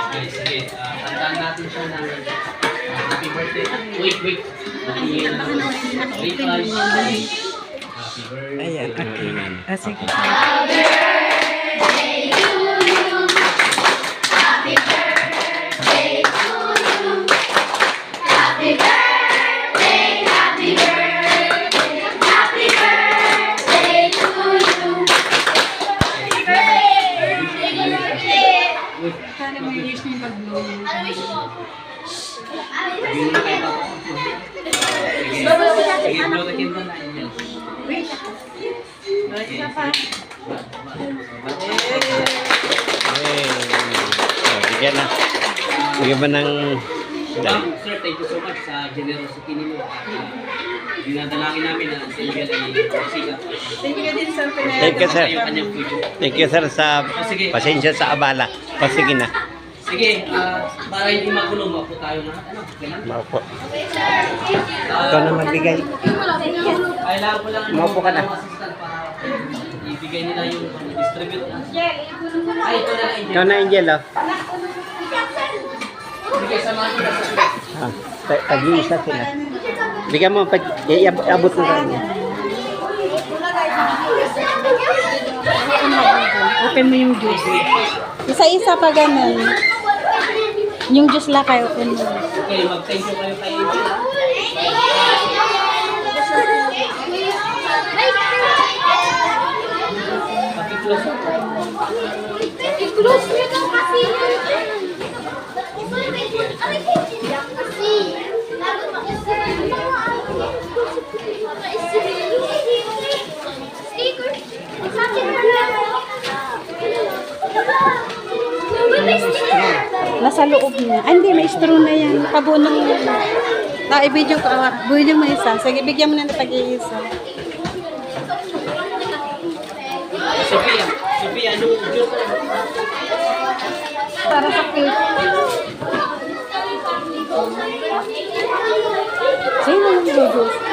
Okay, sige. Tandaan natin siya ng happy birthday. Wait. Happy birthday. Ayan, okay. Sige. Sana may wish niyo pag-blow. Ano wish mo? Sige, blow the candle na yun. Wish. Isa pa. Bigyan na. Bigyan ba ng... Ma'am, sir, thank you so much sa generosity ninyo. Dinadalangin namin na si Miguel ay sikat. Thank you din sir. Thank you, sir. Yung kanyang future. Thank you, sir, sa pasensya sa abala. Sige na. Sige, para hindi magulo, mapo tayo na. Ano? Maupo. Ikaw na magbigay. Kailangan ko lang Maupo ka na. assistant para ibigay nila yung distribute. Ay, ito na lang. Ikaw na, Angel, oh. Sige, samahan ko na sa Tag-iisa sila. Bigyan mo, iabot mo lang. Open mo yung juice. Isa-isa pa ganun. Yung juice lang kayo, open mo. Okay, mag-thank you kayo kay Angel. Paki-close ako. I-close nyo lang kasi. Kasi. Sticker. Sa akin na lang. May sticker. Nasa loob niya. Ay, hindi, may straw na yan. Pabunong mo. I-video ko. Buhilin mo isa. Sige, bigyan mo na ng tag-iisa. Sophia, ano juice? Para sa cake. Sino yung juice?